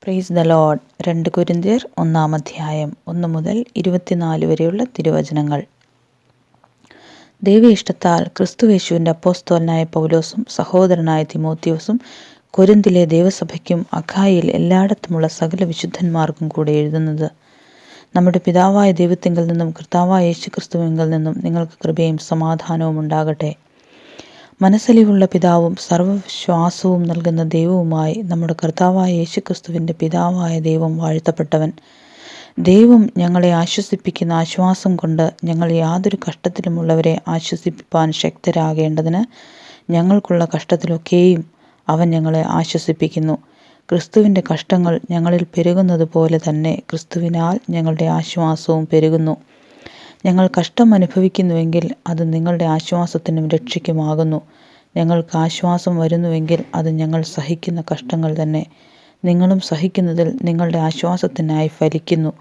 Praise the Lord. 2 കൊരിന്ത്യർ 1 അധ്യായം 1 മുതൽ 24 വരെയുള്ള തിരുവചനങ്ങൾ. ദൈവ ഇഷ്ടത്താൽ ക്രിസ്തുയേശുവിൻ്റെ അപ്പോസ്തലനായ പൗലോസും സഹോദരനായ തിമോത്തിയോസും കൊരിന്തിലെ ദൈവസഭയ്ക്കും അഖായയിൽ എല്ലായിടത്തുമുള്ള സകല വിശുദ്ധന്മാർക്കും കൂടെ എഴുതുന്നത്. നമ്മുടെ പിതാവായ ദൈവത്തിങ്കൽ നിന്നും കർത്താവായ യേശുക്രിസ്തുവിങ്കൽ നിന്നും നിങ്ങൾക്ക് കൃപയും സമാധാനവും ഉണ്ടാകട്ടെ. മനസ്സലിവുള്ള പിതാവും സർവ്വശ്വാസവും നൽകുന്ന ദൈവവുമായി നമ്മുടെ കർത്താവായ യേശുക്രിസ്തുവിൻ്റെ പിതാവായ ദൈവം വാഴ്ത്തപ്പെട്ടവൻ. ദൈവം ഞങ്ങളെ ആശ്വസിപ്പിക്കുന്ന ആശ്വാസം കൊണ്ട് ഞങ്ങൾ യാതൊരു കഷ്ടത്തിലുമുള്ളവരെ ആശ്വസിപ്പിപ്പാൻ ശക്തരാകേണ്ടതിന് ഞങ്ങൾക്കുള്ള കഷ്ടത്തിലൊക്കെയും അവൻ ഞങ്ങളെ ആശ്വസിപ്പിക്കുന്നു. ക്രിസ്തുവിൻ്റെ കഷ്ടങ്ങൾ ഞങ്ങളിൽ പെരുകുന്നത് പോലെ തന്നെ ക്രിസ്തുവിനാൽ ഞങ്ങളുടെ ആശ്വാസവും പെരുകുന്നു. ഞങ്ങൾ കഷ്ടം അനുഭവിക്കുന്നുവെങ്കിൽ അത് നിങ്ങളുടെ ആശ്വാസത്തിനും രക്ഷയ്ക്കുമാകുന്നു. ഞങ്ങൾക്ക് ആശ്വാസം വരുന്നുവെങ്കിൽ അത് ഞങ്ങൾ സഹിക്കുന്ന കഷ്ടങ്ങൾ തന്നെ നിങ്ങളും സഹിക്കുന്നതിൽ നിങ്ങളുടെ ആശ്വാസത്തിനായി ഫലിക്കുന്നു.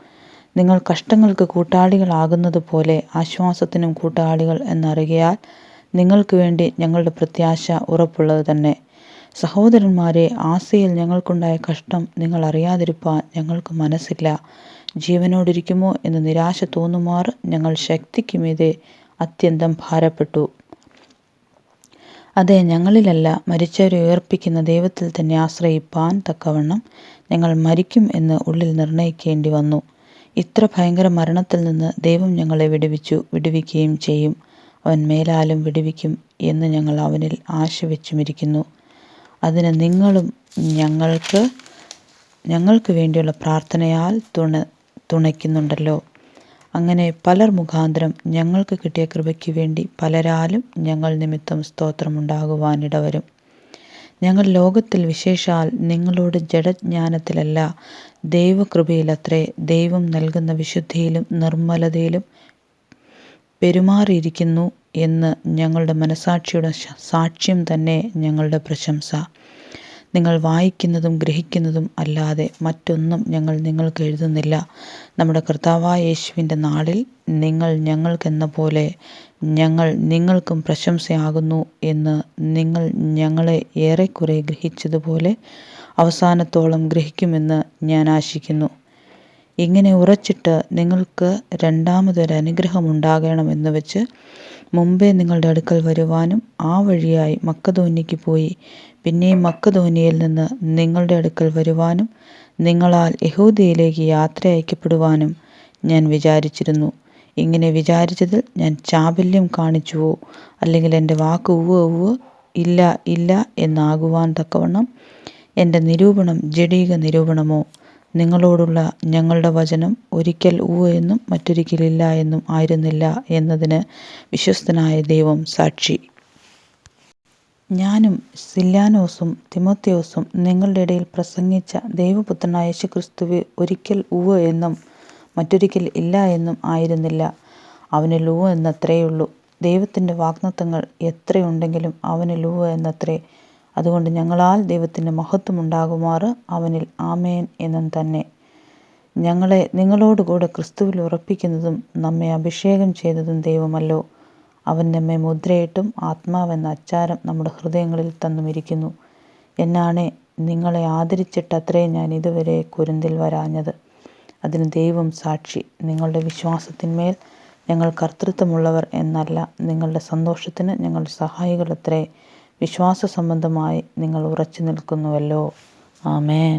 നിങ്ങൾ കഷ്ടങ്ങൾക്ക് കൂട്ടാളികളാകുന്നത് പോലെ ആശ്വാസത്തിനും കൂട്ടാളികൾ എന്നറിയാൽ നിങ്ങൾക്ക് വേണ്ടി ഞങ്ങളുടെ പ്രത്യാശ ഉറപ്പുള്ളത് തന്നെ. സഹോദരന്മാരെ, ആസയിൽ ഞങ്ങൾക്കുണ്ടായ കഷ്ടം നിങ്ങൾ അറിയാതിരിപ്പാൻ ഞങ്ങൾക്ക് മനസ്സില്ല. ജീവനോടിരിക്കുമോ എന്ന് നിരാശ തോന്നുമാറ് ഞങ്ങൾ ശക്തിക്കുമീതെ അത്യന്തം ഭാരപ്പെട്ടു. അതെ, ഞങ്ങളിലല്ല, മരിച്ചവരെ ഉയർപ്പിക്കുന്ന ദൈവത്തിൽ തന്നെ ആശ്രയിപ്പാൻ തക്കവണ്ണം ഞങ്ങൾ മരിക്കും എന്ന് ഉള്ളിൽ നിർണയിക്കേണ്ടി വന്നു. ഇത്ര ഭയങ്കര മരണത്തിൽ നിന്ന് ദൈവം ഞങ്ങളെ വിടുവിക്കുകയും ചെയ്യും. അവൻ മേലാലും വിടുവിക്കും എന്ന് ഞങ്ങൾ അവനിൽ ആശ വെച്ചുമിരിക്കുന്നു. അതിന് നിങ്ങളും ഞങ്ങൾക്ക് വേണ്ടിയുള്ള പ്രാർത്ഥനയാൽ തുണയ്ക്കുന്നുണ്ടല്ലോ. അങ്ങനെ പലർ മുഖാന്തരം ഞങ്ങൾക്ക് കിട്ടിയ കൃപയ്ക്ക് വേണ്ടി പലരാലും ഞങ്ങൾ നിമിത്തം സ്തോത്രമുണ്ടാകുവാനിടവരും. ഞങ്ങൾ ലോകത്തിൽ വിശേഷാൽ നിങ്ങളോട് ജഡജ്ഞാനത്തിലല്ല, ദൈവകൃപയിലത്രേ ദൈവം നൽകുന്ന വിശുദ്ധിയിലും നിർമ്മലതയിലും പെരുമാറിയിരിക്കുന്നു എന്ന് ഞങ്ങളുടെ മനസാക്ഷിയുടെ സാക്ഷ്യം തന്നെ ഞങ്ങളുടെ പ്രശംസ. നിങ്ങൾ വായിക്കുന്നതും ഗ്രഹിക്കുന്നതും അല്ലാതെ മറ്റൊന്നും ഞങ്ങൾ നിങ്ങൾക്ക് എഴുതുന്നില്ല. നമ്മുടെ കർത്താവായ യേശുവിൻ്റെ നാളിൽ നിങ്ങൾ ഞങ്ങൾക്കെന്ന പോലെ ഞങ്ങൾ നിങ്ങൾക്കും പ്രശംസയാകുന്നു എന്ന് നിങ്ങൾ ഞങ്ങളെ ഏറെക്കുറെ ഗ്രഹിച്ചതുപോലെ അവസാനത്തോളം ഗ്രഹിക്കുമെന്ന് ഞാൻ ആശിക്കുന്നു. ഇങ്ങനെ ഉറച്ചിട്ട് നിങ്ങൾക്ക് രണ്ടാമതൊരനുഗ്രഹം ഉണ്ടാകണമെന്ന് വെച്ച് മുമ്പേ നിങ്ങളുടെ അടുക്കൽ വരുവാനും ആ വഴിയായി മക്കദോന്യയ്ക്ക് പോയി പിന്നെയും മക്കദോന്യയിൽ നിന്ന് നിങ്ങളുടെ അടുക്കൽ വരുവാനും നിങ്ങളാൽ യഹൂദയിലേക്ക് യാത്ര അയക്കപ്പെടുവാനും ഞാൻ വിചാരിച്ചിരുന്നു. ഇങ്ങനെ വിചാരിച്ചതിൽ ഞാൻ ചാബല്യം കാണിച്ചുവോ, അല്ലെങ്കിൽ എൻ്റെ വാക്ക് ഉവ്വ് ഉവ്വ് ഇല്ല ഇല്ല എന്നാകുവാൻ തക്കവണ്ണം എൻ്റെ നിരൂപണം ജഡിക നിരൂപണമോ? നിങ്ങളോടുള്ള ഞങ്ങളുടെ വചനം ഒരിക്കൽ ഉവ്വ് എന്നും മറ്റൊരിക്കൽ ഇല്ല എന്നും ആയിരുന്നില്ല എന്നതിന് വിശ്വസ്തനായ ദൈവം സാക്ഷി. ഞാനും സില്ലാനോസും തിമോത്തിയോസും നിങ്ങളുടെ ഇടയിൽ പ്രസംഗിച്ച ദൈവപുത്രനായ യേശുക്രിസ്തുവ് ഒരിക്കൽ ഉവ്വ് എന്നും മറ്റൊരിക്കൽ ഇല്ല എന്നും ആയിരുന്നില്ല. അവനിൽ ഉവ്വ് എന്നത്രേയുള്ളൂ. ദൈവത്തിൻ്റെ വാഗ്ദത്തങ്ങൾ എത്രയുണ്ടെങ്കിലും അവനിൽ ഉവ്വ് എന്നത്രേ. അതുകൊണ്ട് ഞങ്ങളാൽ ദൈവത്തിൻ്റെ മഹത്വം ഉണ്ടാകുമാറ് അവനിൽ ആമേൻ എന്നും തന്നെ. ഞങ്ങളെ നിങ്ങളോടുകൂടെ ക്രിസ്തുവിൽ ഉറപ്പിക്കുന്നതും നമ്മെ അഭിഷേകം ചെയ്തതും ദൈവമല്ലോ. അവൻ നമ്മെ മുദ്രയിട്ടും ആത്മാവെന്ന അച്ചാരം നമ്മുടെ ഹൃദയങ്ങളിൽ തന്നുമിരിക്കുന്നു. എന്നാണേ, നിങ്ങളെ ആദരിച്ചിട്ടത്രേ ഞാൻ ഇതുവരെ കൊരിന്തിൽ വരാഞ്ഞത്. അതിന് ദൈവം സാക്ഷി. നിങ്ങളുടെ വിശ്വാസത്തിന്മേൽ ഞങ്ങൾ കർത്തൃത്വമുള്ളവർ എന്നല്ല, നിങ്ങളുടെ സന്തോഷത്തിന് ഞങ്ങൾ സഹായികളത്രേ. വിശ്വാസ സംബന്ധമായി നിങ്ങൾ ഉറച്ചു നിൽക്കുന്നുവല്ലോ. ആമേൻ.